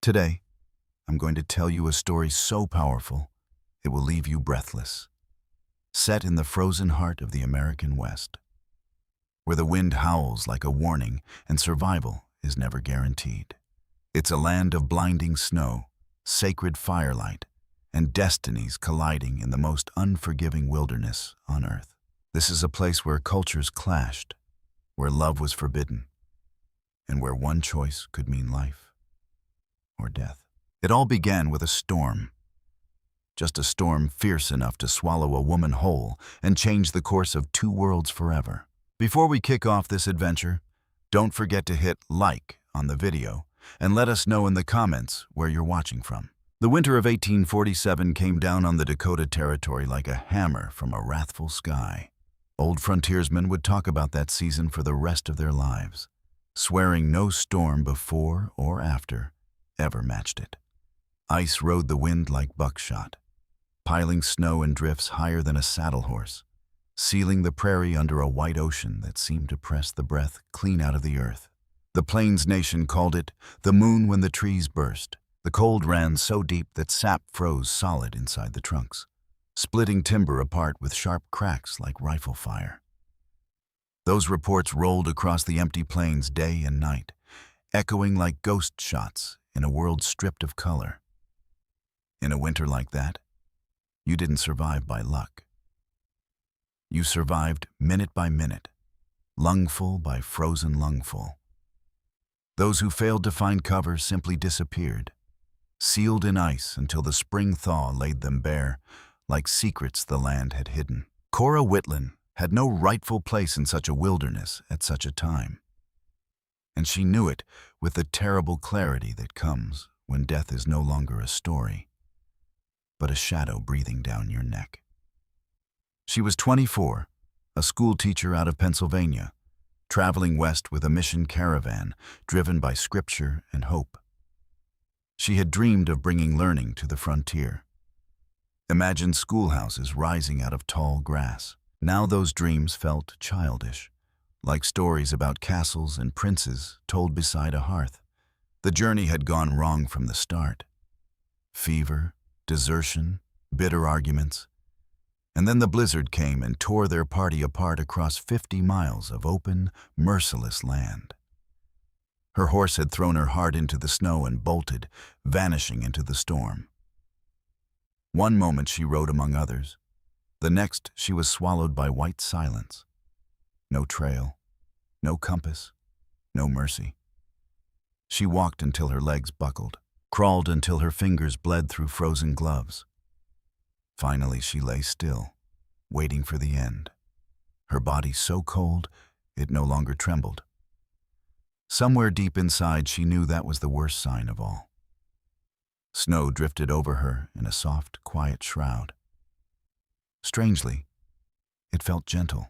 Today, I'm going to tell you a story so powerful, it will leave you breathless. Set in the frozen heart of the American West, where the wind howls like a warning and survival is never guaranteed. It's a land of blinding snow, sacred firelight, and destinies colliding in the most unforgiving wilderness on earth. This is a place where cultures clashed, where love was forbidden, and where one choice could mean life or death. It all began with a storm. Just a storm fierce enough to swallow a woman whole and change the course of two worlds forever. Before we kick off this adventure, don't forget to hit like on the video and let us know in the comments where you're watching from. The winter of 1847 came down on the Dakota Territory like a hammer from a wrathful sky. Old frontiersmen would talk about that season for the rest of their lives, swearing no storm before or after ever matched it. Ice rode the wind like buckshot, piling snow and drifts higher than a saddle horse, sealing the prairie under a white ocean that seemed to press the breath clean out of the earth. The Plains Nation called it the moon when the trees burst. The cold ran so deep that sap froze solid inside the trunks, splitting timber apart with sharp cracks like rifle fire. Those reports rolled across the empty plains day and night, echoing like ghost shots in a world stripped of color. In a winter like that, you didn't survive by luck. You survived minute by minute, lungful by frozen lungful. Those who failed to find cover simply disappeared, sealed in ice until the spring thaw laid them bare, like secrets the land had hidden. Cora Whitland had no rightful place in such a wilderness at such a time. And she knew it with the terrible clarity that comes when death is no longer a story, but a shadow breathing down your neck. She was 24, a schoolteacher out of Pennsylvania, traveling west with a Mission Caravan driven by scripture and hope. She had dreamed of bringing learning to the frontier. Imagined schoolhouses rising out of tall grass. Now those dreams felt childish, like stories about castles and princes told beside a hearth. The journey had gone wrong from the start. Fever, desertion, bitter arguments. And then the blizzard came and tore their party apart across 50 miles of open, merciless land. Her horse had thrown her hard into the snow and bolted, vanishing into the storm. One moment she rode among others. The next she was swallowed by white silence. No trail, no compass, no mercy. She walked until her legs buckled, crawled until her fingers bled through frozen gloves. Finally she lay still, waiting for the end, her body so cold it no longer trembled. Somewhere deep inside she knew that was the worst sign of all. Snow drifted over her in a soft, quiet shroud. Strangely, it felt gentle.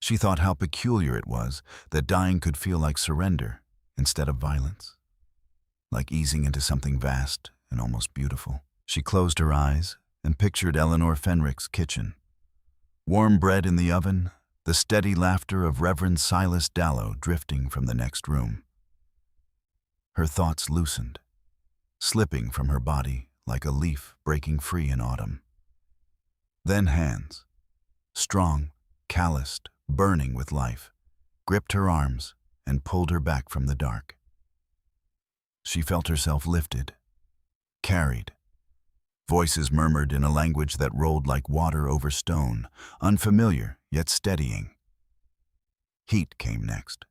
She thought how peculiar it was that dying could feel like surrender instead of violence, like easing into something vast and almost beautiful. She closed her eyes and pictured Eleanor Fenrick's kitchen. Warm bread in the oven, the steady laughter of Reverend Silas Dallow drifting from the next room. Her thoughts loosened, slipping from her body like a leaf breaking free in autumn. Then hands, strong, calloused, burning with life, gripped her arms and pulled her back from the dark. She felt herself lifted, carried. Voices murmured in a language that rolled like water over stone, unfamiliar yet steadying. Heat came next.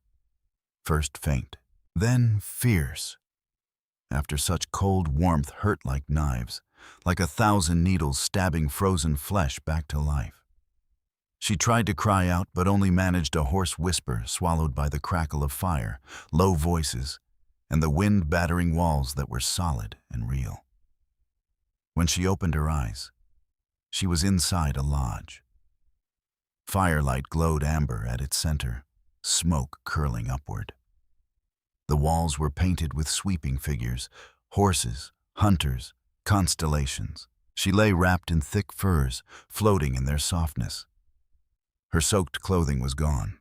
First faint, then fierce. After such cold warmth hurt like knives, like 1,000 needles stabbing frozen flesh back to life. She tried to cry out, but only managed a hoarse whisper swallowed by the crackle of fire, low voices, and the wind-battering walls that were solid and real. When she opened her eyes, she was inside a lodge. Firelight glowed amber at its center, smoke curling upward. The walls were painted with sweeping figures, horses, hunters, constellations. She lay wrapped in thick furs, floating in their softness. Her soaked clothing was gone.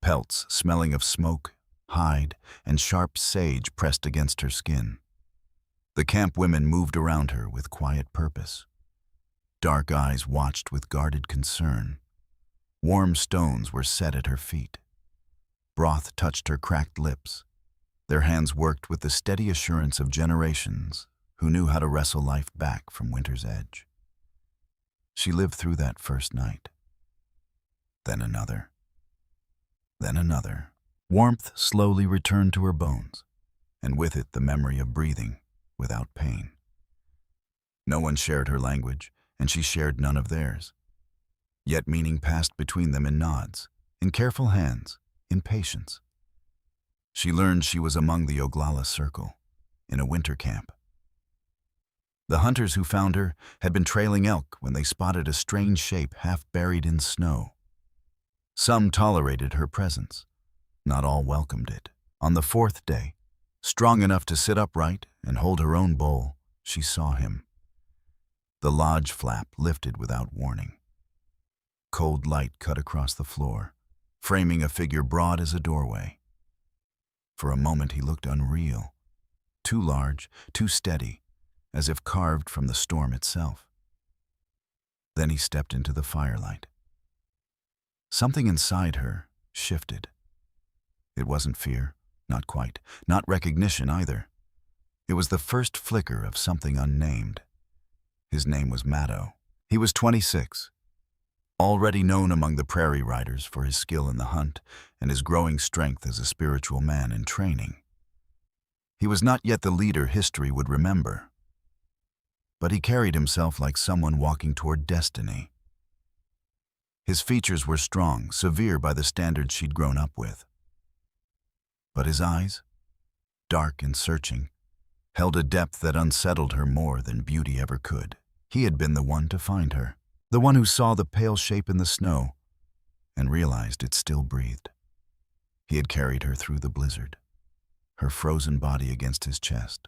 Pelts smelling of smoke hide, and sharp sage pressed against her skin. The camp women moved around her with quiet purpose. Dark eyes watched with guarded concern. Warm stones were set at her feet. Broth touched her cracked lips. Their hands worked with the steady assurance of generations who knew how to wrestle life back from winter's edge. She lived through that first night. Then another. Then another. Warmth slowly returned to her bones, and with it the memory of breathing without pain. No one shared her language, and she shared none of theirs. Yet meaning passed between them in nods, in careful hands, in patience. She learned she was among the Oglala Circle, in a winter camp. The hunters who found her had been trailing elk when they spotted a strange shape half buried in snow. Some tolerated her presence. Not all welcomed it. On the fourth day, strong enough to sit upright and hold her own bowl, she saw him. The lodge flap lifted without warning. Cold light cut across the floor, framing a figure broad as a doorway. For a moment he looked unreal, too large, too steady, as if carved from the storm itself. Then he stepped into the firelight. Something inside her shifted. It wasn't fear, not quite, not recognition either. It was the first flicker of something unnamed. His name was Mato. He was 26, already known among the Prairie Riders for his skill in the hunt and his growing strength as a spiritual man in training. He was not yet the leader history would remember, but he carried himself like someone walking toward destiny. His features were strong, severe by the standards she'd grown up with. But his eyes, dark and searching, held a depth that unsettled her more than beauty ever could. He had been the one to find her, the one who saw the pale shape in the snow and realized it still breathed. He had carried her through the blizzard, her frozen body against his chest,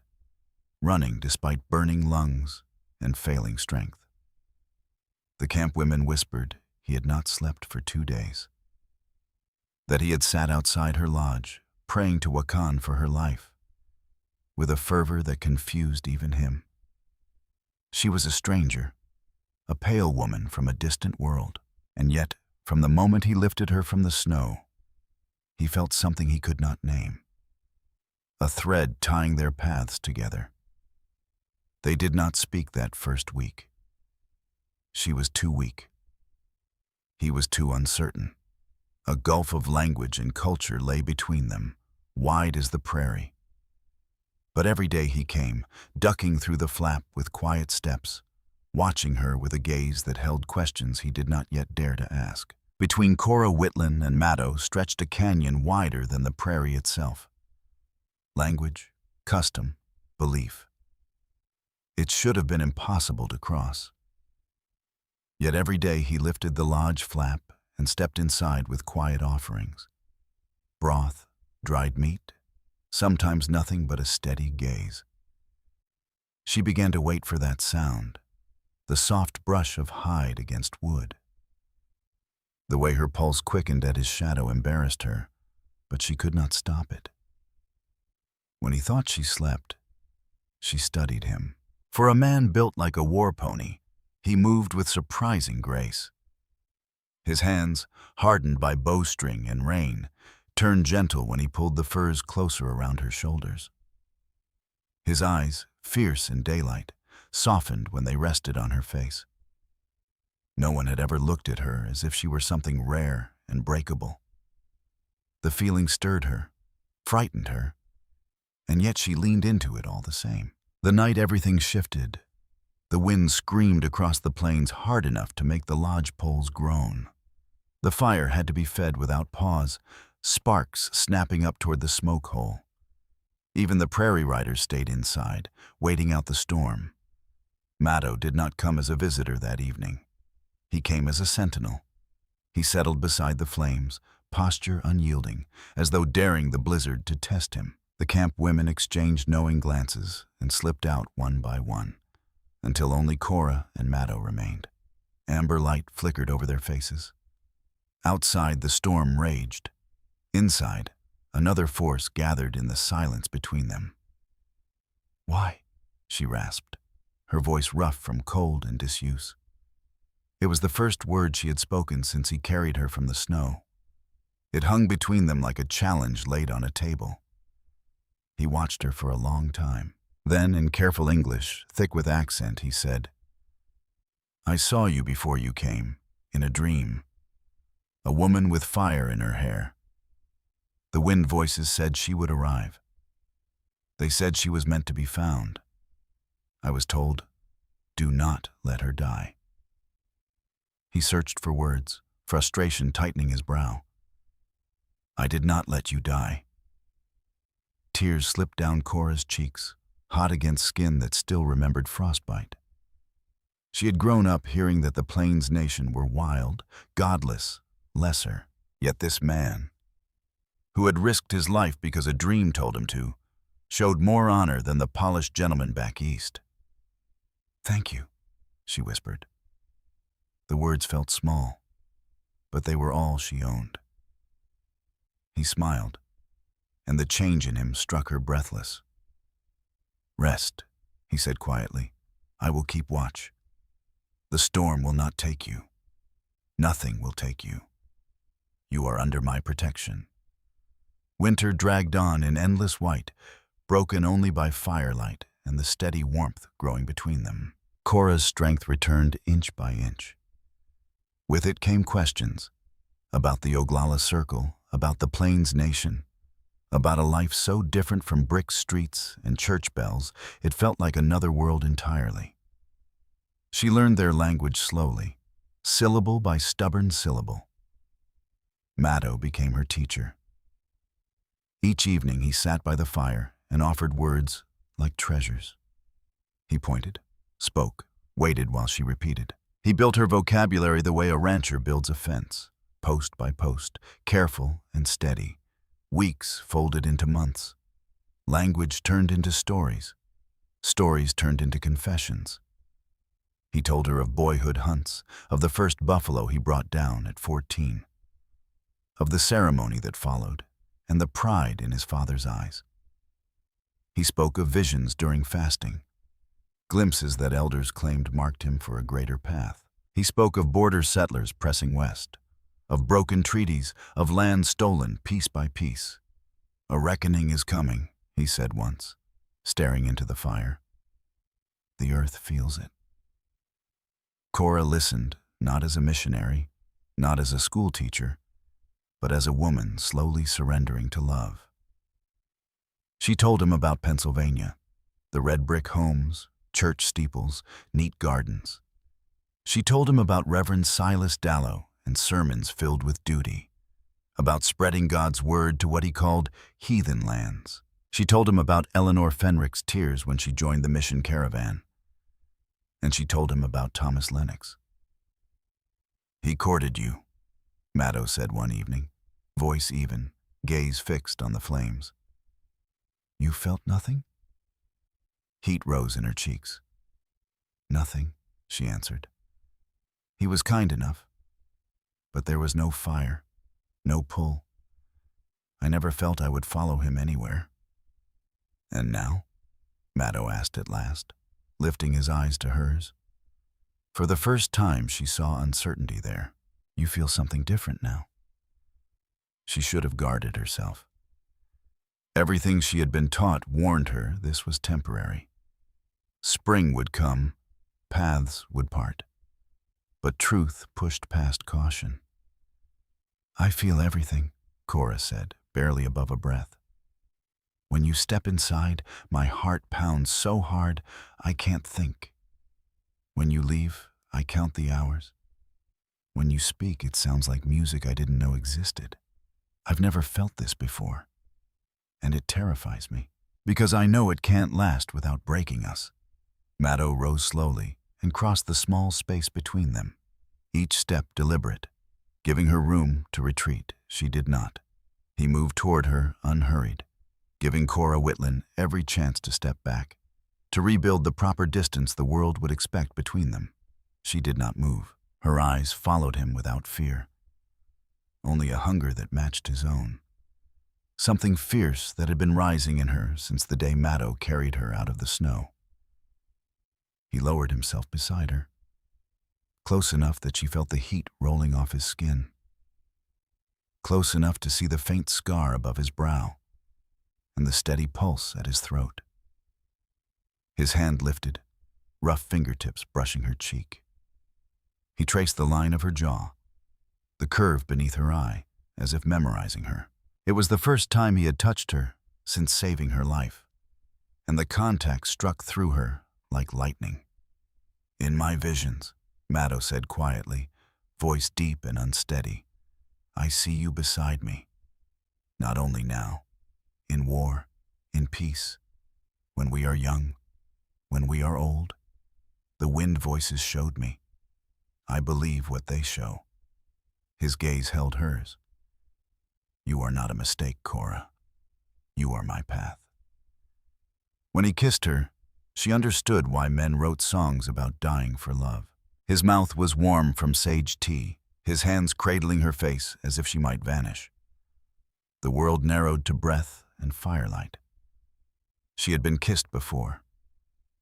running despite burning lungs and failing strength. The camp women whispered he had not slept for 2 days, that he had sat outside her lodge, praying to Wakan for her life, with a fervor that confused even him. She was a stranger, a pale woman from a distant world, and yet, from the moment he lifted her from the snow, he felt something he could not name, a thread tying their paths together. They did not speak that first week. She was too weak. He was too uncertain. A gulf of language and culture lay between them, wide as the prairie. But every day he came, ducking through the flap with quiet steps, watching her with a gaze that held questions he did not yet dare to ask. Between Cora Whitland and Mato stretched a canyon wider than the prairie itself. Language, custom, belief. It should have been impossible to cross. Yet every day he lifted the lodge flap and stepped inside with quiet offerings. Broth, dried meat, sometimes nothing but a steady gaze. She began to wait for that sound, the soft brush of hide against wood. The way her pulse quickened at his shadow embarrassed her, but she could not stop it. When he thought she slept, she studied him. For a man built like a war pony, he moved with surprising grace. His hands, hardened by bowstring and rain, turned gentle when he pulled the furs closer around her shoulders. His eyes, fierce in daylight, softened when they rested on her face. No one had ever looked at her as if she were something rare and breakable. The feeling stirred her, frightened her, and yet she leaned into it all the same. The night everything shifted. The wind screamed across the plains hard enough to make the lodge poles groan. The fire had to be fed without pause, sparks snapping up toward the smoke hole. Even the Prairie Riders stayed inside, waiting out the storm. Mato did not come as a visitor that evening. He came as a sentinel. He settled beside the flames, posture unyielding, as though daring the blizzard to test him. The camp women exchanged knowing glances and slipped out one by one, until only Cora and Mato remained. Amber light flickered over their faces. Outside, the storm raged. Inside, Another force gathered in the silence between them. "Why?" she rasped, her voice rough from cold and disuse. It was the first word she had spoken since he carried her from the snow. It hung between them like a challenge laid on a table. He watched her for a long time. Then, in careful English, thick with accent, he said, "I saw you before you came, in a dream. A woman with fire in her hair. The wind voices said she would arrive. They said she was meant to be found. I was told, do not let her die." He searched for words, frustration tightening his brow. "I did not let you die." Tears slipped down Cora's cheeks, hot against skin that still remembered frostbite. She had grown up hearing that the Plains Nation were wild, godless, lesser. Yet this man, who had risked his life because a dream told him to, showed more honor than the polished gentleman back east. "Thank you," she whispered. The words felt small, but they were all she owned. He smiled, and the change in him struck her breathless. "Rest," he said quietly. "I will keep watch. The storm will not take you. Nothing will take you. You are under my protection." Winter dragged on in endless white, broken only by firelight and the steady warmth growing between them. Cora's strength returned inch by inch. With it came questions about the Oglala Circle, about the Plains Nation, about a life so different from brick streets and church bells, it felt like another world entirely. She learned their language slowly, syllable by stubborn syllable. Mato became her teacher. Each evening he sat by the fire and offered words like treasures. He pointed, spoke, waited while she repeated. He built her vocabulary the way a rancher builds a fence, post by post, careful and steady. Weeks folded into months. Language turned into stories. Stories turned into confessions. He told her of boyhood hunts, of the first buffalo he brought down at 14, of the ceremony that followed, and the pride in his father's eyes. He spoke of visions during fasting, glimpses that elders claimed marked him for a greater path. He spoke of border settlers pressing west, of broken treaties, of land stolen piece by piece. "A reckoning is coming," he said once, staring into the fire. "The earth feels it." Cora listened, not as a missionary, not as a schoolteacher, but as a woman slowly surrendering to love. She told him about Pennsylvania, the red brick homes, church steeples, neat gardens. She told him about Reverend Silas Dallow and sermons filled with duty, about spreading God's word to what he called heathen lands. She told him about Eleanor Fenrick's tears when she joined the Mission Caravan. And she told him about Thomas Lennox. "He courted you," Mato said one evening, voice even, gaze fixed on the flames. "You felt nothing?" Heat rose in her cheeks. "Nothing," she answered. "He was kind enough, but there was no fire, no pull. I never felt I would follow him anywhere." "And now?" Mato asked at last, lifting his eyes to hers. For the first time she saw uncertainty there. "You feel something different now." She should have guarded herself. Everything she had been taught warned her this was temporary. Spring would come, paths would part. But truth pushed past caution. "I feel everything," Cora said, barely above a breath. "When you step inside, my heart pounds so hard I can't think. When you leave, I count the hours. When you speak, it sounds like music I didn't know existed. I've never felt this before. And it terrifies me, because I know it can't last without breaking us." Mato rose slowly and crossed the small space between them, each step deliberate. Giving her room to retreat, she did not. He moved toward her unhurried, giving Cora Whitland every chance to step back, to rebuild the proper distance the world would expect between them. She did not move. Her eyes followed him without fear, only a hunger that matched his own. something fierce that had been rising in her since the day Mato carried her out of the snow. He lowered himself beside her, close enough that she felt the heat rolling off his skin, close enough to see the faint scar above his brow and the steady pulse at his throat. His hand lifted, rough fingertips brushing her cheek. He traced the line of her jaw, the curve beneath her eye, as if memorizing her. It was the first time he had touched her since saving her life, and the contact struck through her like lightning. "In my visions," Mato said quietly, voice deep and unsteady, "I see you beside me. Not only now, in war, in peace, when we are young, when we are old. The wind voices showed me. I believe what they show." His gaze held hers. "You are not a mistake, Cora. You are my path." When he kissed her, she understood why men wrote songs about dying for love. His mouth was warm from sage tea, his hands cradling her face as if she might vanish. The world narrowed to breath and firelight. She had been kissed before,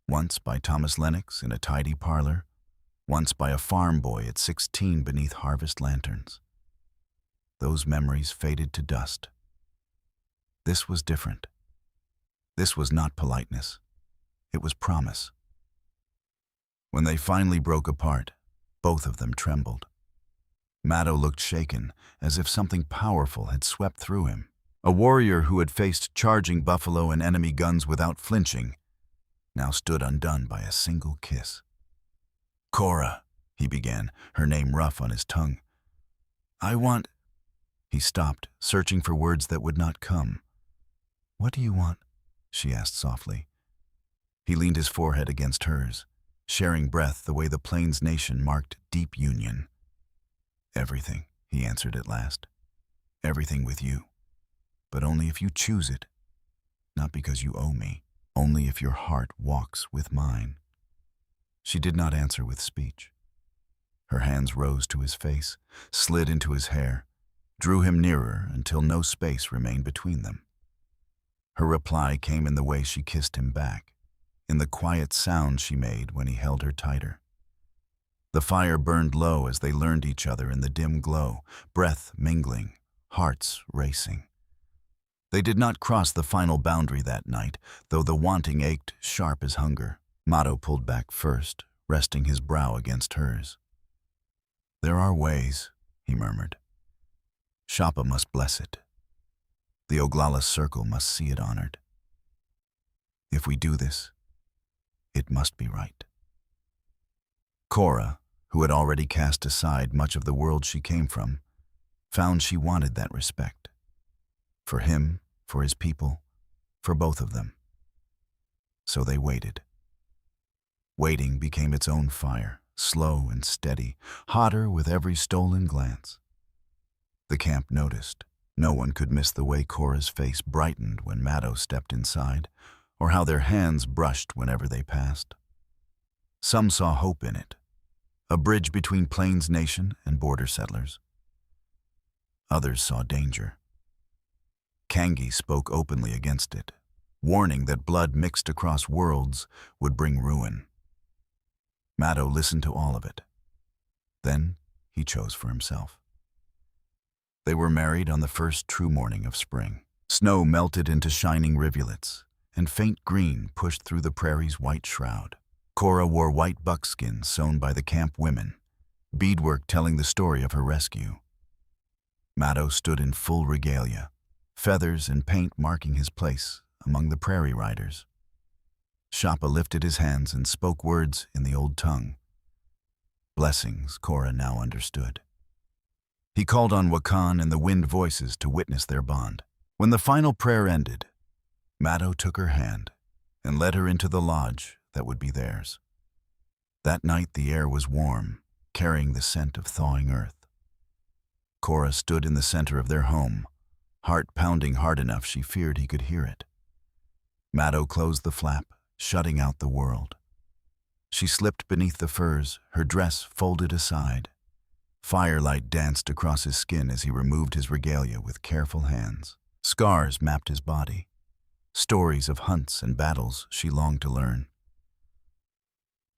once by Thomas Lennox in a tidy parlor, once by a farm boy at 16 beneath harvest lanterns. Those memories faded to dust. This was different. This was not politeness. It was promise. When they finally broke apart, both of them trembled. Mato looked shaken, as if something powerful had swept through him. A warrior who had faced charging buffalo and enemy guns without flinching now stood undone by a single kiss. "Cora," he began, her name rough on his tongue. "I want—" He stopped, searching for words that would not come. "What do you want?" she asked softly. He leaned his forehead against hers, sharing breath the way the Plains nation marked deep union. "Everything," he answered at last. "Everything with you. But only if you choose it. Not because you owe me. Only if your heart walks with mine." She did not answer with speech. Her hands rose to his face, slid into his hair, drew him nearer until no space remained between them. Her reply came in the way she kissed him back, in the quiet sound she made when he held her tighter. The fire burned low as they learned each other in the dim glow, breath mingling, hearts racing. They did not cross the final boundary that night, though the wanting ached sharp as hunger. Mato pulled back first, resting his brow against hers. "There are ways," he murmured. "Shapa must bless it. The Oglala Circle must see it honored. If we do this, it must be right." Cora, who had already cast aside much of the world she came from, found she wanted that respect. For him, for his people, for both of them. So they waited. Waiting became its own fire, slow and steady, hotter with every stolen glance. The camp noticed. No one could miss the way Cora's face brightened when Mato stepped inside, or how their hands brushed whenever they passed. Some saw hope in it, a bridge between Plains Nation and border settlers. Others saw danger. Kangi spoke openly against it, warning that blood mixed across worlds would bring ruin. Mato listened to all of it. Then he chose for himself. They were married on the first true morning of spring. Snow melted into shining rivulets, and faint green pushed through the prairie's white shroud. Cora wore white buckskin sewn by the camp women, beadwork telling the story of her rescue. Mato stood in full regalia, feathers and paint marking his place among the Prairie Riders. Shapa lifted his hands and spoke words in the old tongue. Blessings, Cora now understood. He called on Wakan and the wind voices to witness their bond. When the final prayer ended, Mato took her hand and led her into the lodge that would be theirs. That night the air was warm, carrying the scent of thawing earth. Cora stood in the center of their home, heart pounding hard enough she feared he could hear it. Mato closed the flap, shutting out the world. She slipped beneath the furs, her dress folded aside. Firelight danced across his skin as he removed his regalia with careful hands. Scars mapped his body, stories of hunts and battles she longed to learn.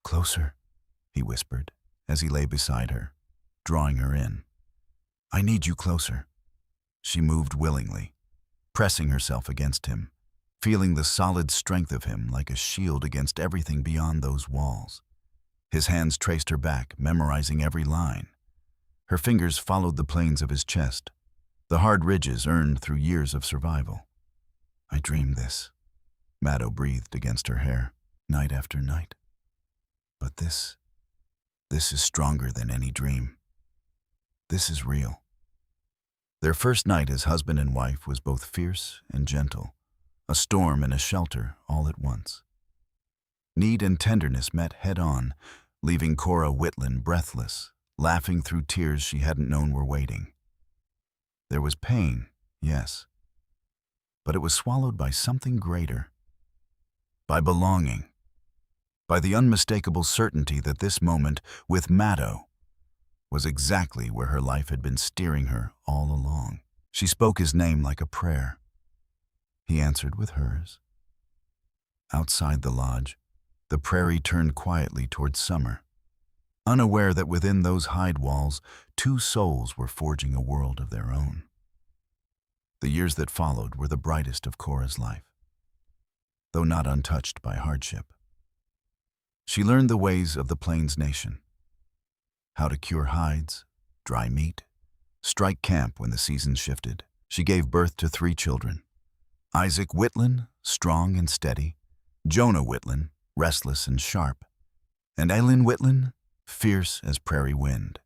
"Closer," he whispered as he lay beside her, drawing her in. "I need you closer." She moved willingly, pressing herself against him, feeling the solid strength of him like a shield against everything beyond those walls. His hands traced her back, memorizing every line. Her fingers followed the planes of his chest, the hard ridges earned through years of survival. "I dreamed this," Mato breathed against her hair, "night after night. But this is stronger than any dream. This is real." Their first night as husband and wife was both fierce and gentle, a storm and a shelter all at once. Need and tenderness met head-on, leaving Cora Whitland breathless, laughing through tears she hadn't known were waiting. There was pain, yes, but it was swallowed by something greater. By belonging. By the unmistakable certainty that this moment, with Mato, was exactly where her life had been steering her all along. She spoke his name like a prayer. He answered with hers. Outside the lodge, the prairie turned quietly towards summer, unaware that within those hide walls, two souls were forging a world of their own. The years that followed were the brightest of Cora's life, though not untouched by hardship. She learned the ways of the Plains Nation, how to cure hides, dry meat, strike camp when the seasons shifted. She gave birth to 3 children: Isaac Whitland, strong and steady; Jonah Whitland, restless and sharp; and Eileen Whitland, fierce as prairie wind.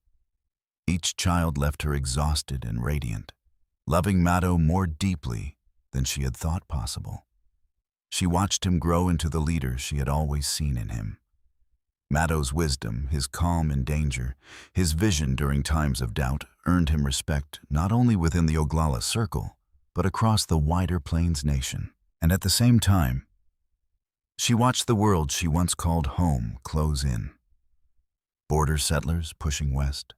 Each child left her exhausted and radiant, loving Mato more deeply than she had thought possible. She watched him grow into the leader she had always seen in him. Mato's wisdom, his calm in danger, his vision during times of doubt earned him respect not only within the Oglala Circle, but across the wider Plains Nation. And at the same time, she watched the world she once called home close in. Border settlers pushing west,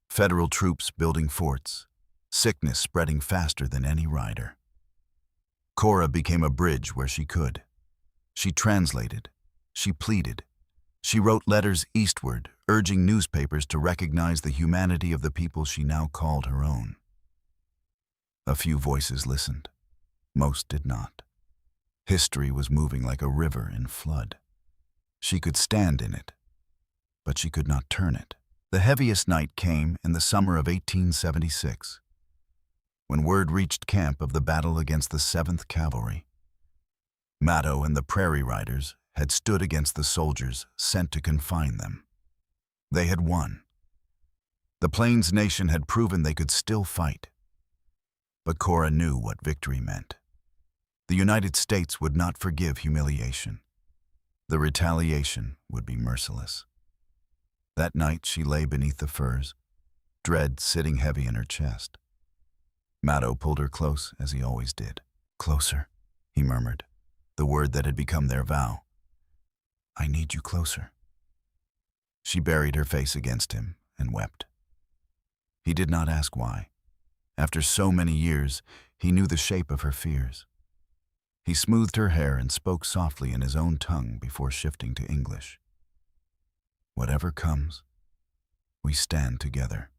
federal troops building forts, sickness spreading faster than any rider. Cora became a bridge where she could. She translated, she pleaded, she wrote letters eastward, urging newspapers to recognize the humanity of the people she now called her own. A few voices listened. Most did not. History was moving like a river in flood. She could stand in it, but she could not turn it. The heaviest night came in the summer of 1876, when word reached camp of the battle against the 7th Cavalry. Mato and the Prairie Riders had stood against the soldiers sent to confine them. They had won. The Plains Nation had proven they could still fight. But Cora knew what victory meant. The United States would not forgive humiliation. The retaliation would be merciless. That night she lay beneath the firs, dread sitting heavy in her chest. Mato pulled her close as he always did. "Closer," he murmured, the word that had become their vow. "I need you closer." She buried her face against him and wept. He did not ask why. After so many years, he knew the shape of her fears. He smoothed her hair and spoke softly in his own tongue before shifting to English. "Whatever comes, we stand together.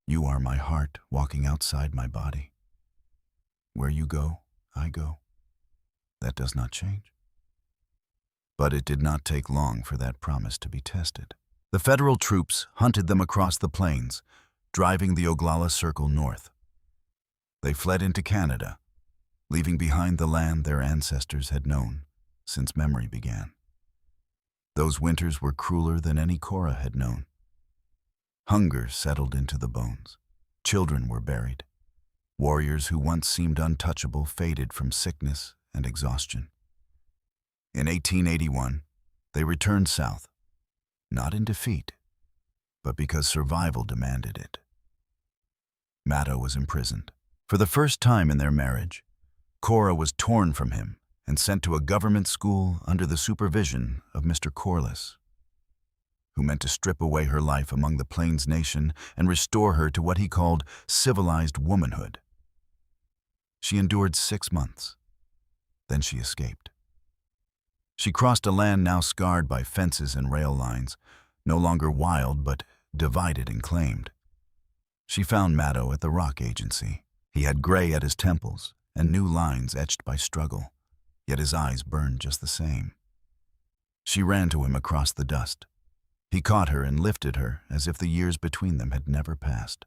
You are my heart walking outside my body. Where you go, I go. That does not change." But it did not take long for that promise to be tested. The federal troops hunted them across the plains, driving the Oglala Circle north. They fled into Canada, leaving behind the land their ancestors had known since memory began. Those winters were crueler than any Cora had known. Hunger settled into the bones. Children were buried. Warriors who once seemed untouchable faded from sickness and exhaustion. In 1881, they returned south, not in defeat, but because survival demanded it. Mato was imprisoned. For the first time in their marriage, Cora was torn from him and sent to a government school under the supervision of Mr. Corliss, who meant to strip away her life among the Plains Nation and restore her to what he called civilized womanhood. She endured 6 months. Then she escaped. She crossed a land now scarred by fences and rail lines, no longer wild but divided and claimed. She found Mato at the rock agency. He had gray at his temples and new lines etched by struggle, yet his eyes burned just the same. She ran to him across the dust. He caught her and lifted her as if the years between them had never passed.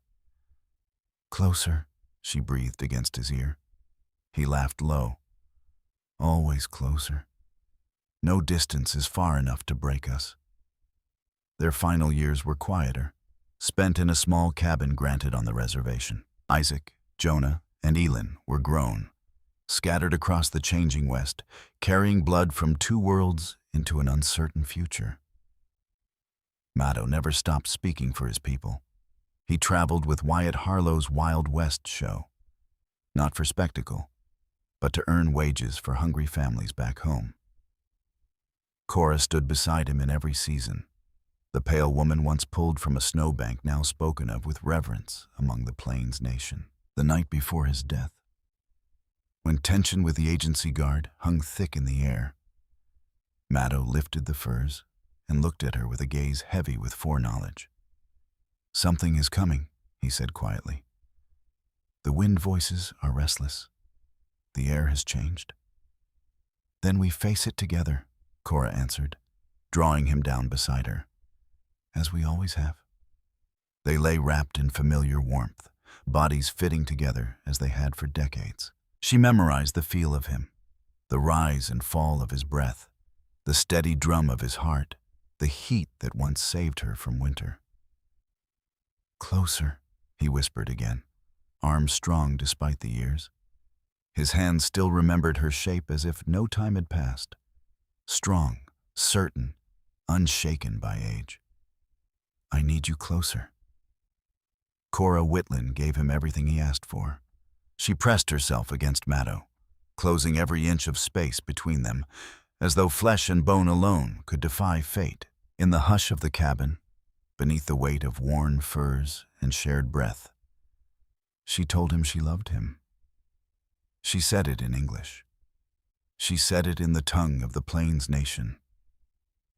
"Closer," she breathed against his ear. He laughed low. "Always closer. No distance is far enough to break us." Their final years were quieter, spent in a small cabin granted on the reservation. Isaac, Jonah, and Elin were grown, scattered across the changing West, carrying blood from 2 worlds into an uncertain future. Mato never stopped speaking for his people. He traveled with Wyatt Harlow's Wild West show, not for spectacle, but to earn wages for hungry families back home. Cora stood beside him in every season, the pale woman once pulled from a snowbank now spoken of with reverence among the Plains Nation. The night before his death, when tension with the agency guard hung thick in the air, Mato lifted the furs and looked at her with a gaze heavy with foreknowledge. "Something is coming," he said quietly. "The wind voices are restless. The air has changed." "Then we face it together," Cora answered, drawing him down beside her, "as we always have." They lay wrapped in familiar warmth, bodies fitting together as they had for decades. She memorized the feel of him, the rise and fall of his breath, the steady drum of his heart, the heat that once saved her from winter. "Closer," he whispered again, arms strong despite the years. His hands still remembered her shape as if no time had passed, strong, certain, unshaken by age. "I need you closer." Cora Whitland gave him everything he asked for. She pressed herself against Mato, closing every inch of space between them, as though flesh and bone alone could defy fate. In the hush of the cabin, beneath the weight of worn furs and shared breath, she told him she loved him. She said it in English. She said it in the tongue of the Plains Nation.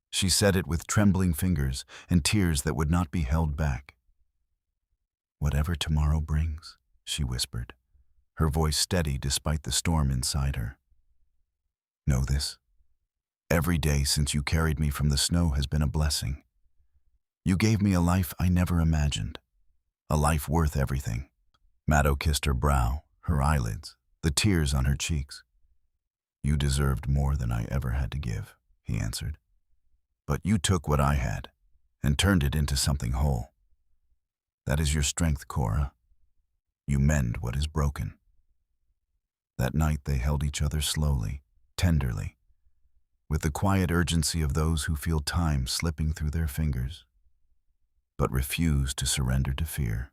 She said it with trembling fingers and tears that would not be held back. "Whatever tomorrow brings," she whispered, her voice steady despite the storm inside her. "Know this. Every day since you carried me from the snow has been a blessing. You gave me a life I never imagined, a life worth everything." Mato kissed her brow, her eyelids, the tears on her cheeks. "You deserved more than I ever had to give," he answered. "But you took what I had and turned it into something whole. That is your strength, Cora. You mend what is broken." That night they held each other slowly, tenderly, with the quiet urgency of those who feel time slipping through their fingers, but refuse to surrender to fear.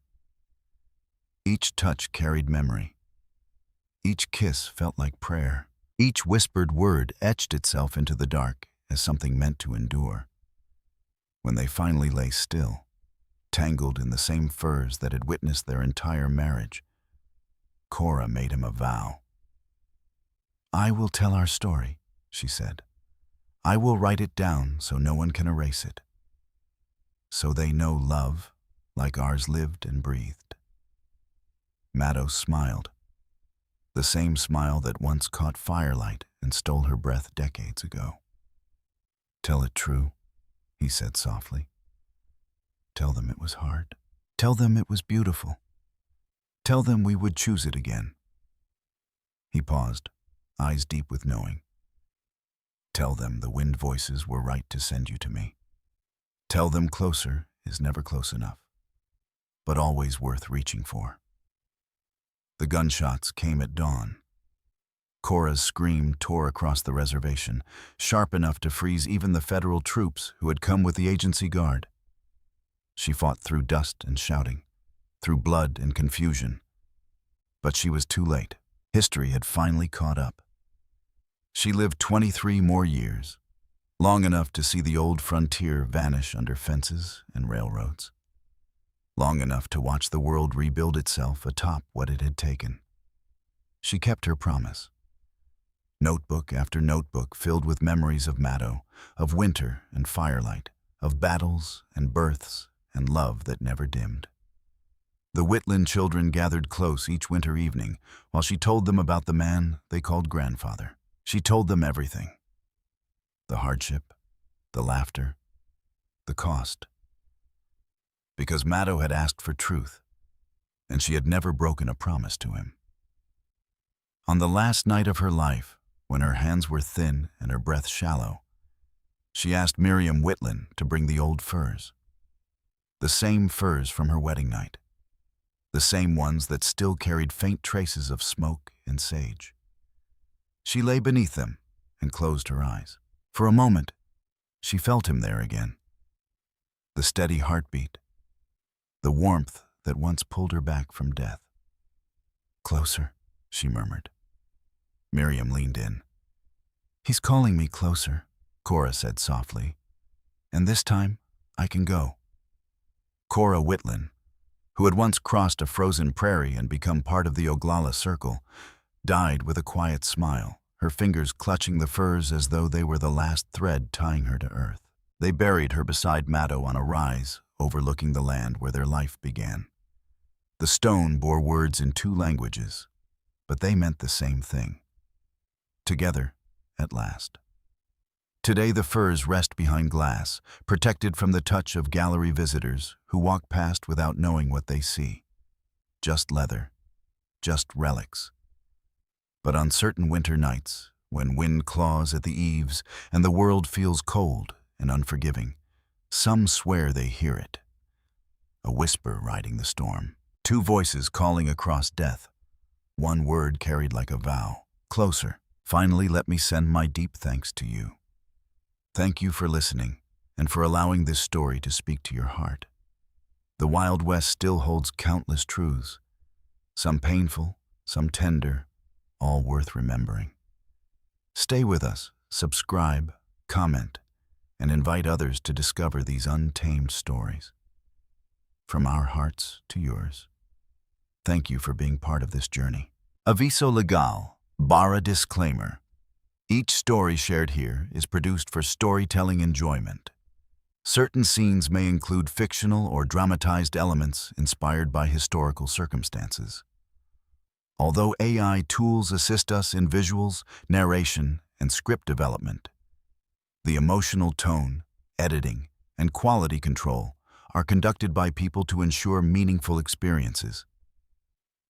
Each touch carried memory. Each kiss felt like prayer. Each whispered word etched itself into the dark as something meant to endure. When they finally lay still, tangled in the same furs that had witnessed their entire marriage, Cora made him a vow. "I will tell our story," she said. "I will write it down so no one can erase it. So they know love like ours lived and breathed." Mato smiled, the same smile that once caught firelight and stole her breath decades ago. "Tell it true," he said softly. "Tell them it was hard. Tell them it was beautiful. Tell them we would choose it again." He paused, eyes deep with knowing. "Tell them the wind voices were right to send you to me. Tell them closer is never close enough, but always worth reaching for." The gunshots came at dawn. Cora's scream tore across the reservation, sharp enough to freeze even the federal troops who had come with the agency guard. She fought through dust and shouting, through blood and confusion. But she was too late. History had finally caught up. She lived 23 more years, long enough to see the old frontier vanish under fences and railroads, long enough to watch the world rebuild itself atop what it had taken. she kept her promise. Notebook after notebook filled with memories of Mato, of winter and firelight, of battles and births and love that never dimmed. The Whitland children gathered close each winter evening while she told them about the man they called grandfather. She told them everything. The hardship, the laughter, the cost. Because Mato had asked for truth, and she had never broken a promise to him. On the last night of her life, when her hands were thin and her breath shallow, she asked Miriam Whitland to bring the old furs. The same furs from her wedding night. The same ones that still carried faint traces of smoke and sage. She lay beneath them and closed her eyes. For a moment, she felt him there again. The steady heartbeat, the warmth that once pulled her back from death. "Closer," she murmured. Miriam leaned in. "He's calling me closer," Cora said softly. "And this time, I can go." Cora Whitland, who had once crossed a frozen prairie and become part of the Oglala Circle, died with a quiet smile, her fingers clutching the furs as though they were the last thread tying her to earth. They buried her beside Mato on a rise overlooking the land where their life began. The stone bore words in 2 languages, but they meant the same thing. Together, at last. Today the furs rest behind glass, protected from the touch of gallery visitors who walk past without knowing what they see. Just leather, just relics. But on certain winter nights, when wind claws at the eaves and the world feels cold and unforgiving, some swear they hear it. A whisper riding the storm. 2 voices calling across death. 1 word carried like a vow. Closer. Finally, let me send my deep thanks to you. Thank you for listening and for allowing this story to speak to your heart. The Wild West still holds countless truths, some painful, some tender, all worth remembering. Stay with us, subscribe, comment, and invite others to discover these untamed stories. From our hearts to yours, thank you for being part of this journey. Aviso legal, barra disclaimer. Each story shared here is produced for storytelling enjoyment. Certain scenes may include fictional or dramatized elements inspired by historical circumstances. Although AI tools assist us in visuals, narration, and script development, the emotional tone, editing, and quality control are conducted by people to ensure meaningful experiences.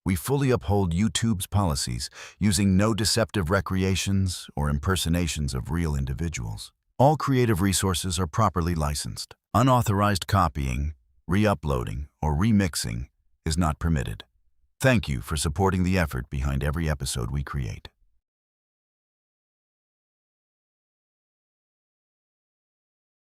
We fully uphold YouTube's policies, using no deceptive recreations or impersonations of real individuals. All creative resources are properly licensed. Unauthorized copying, re-uploading, or remixing is not permitted. Thank you for supporting the effort behind every episode we create.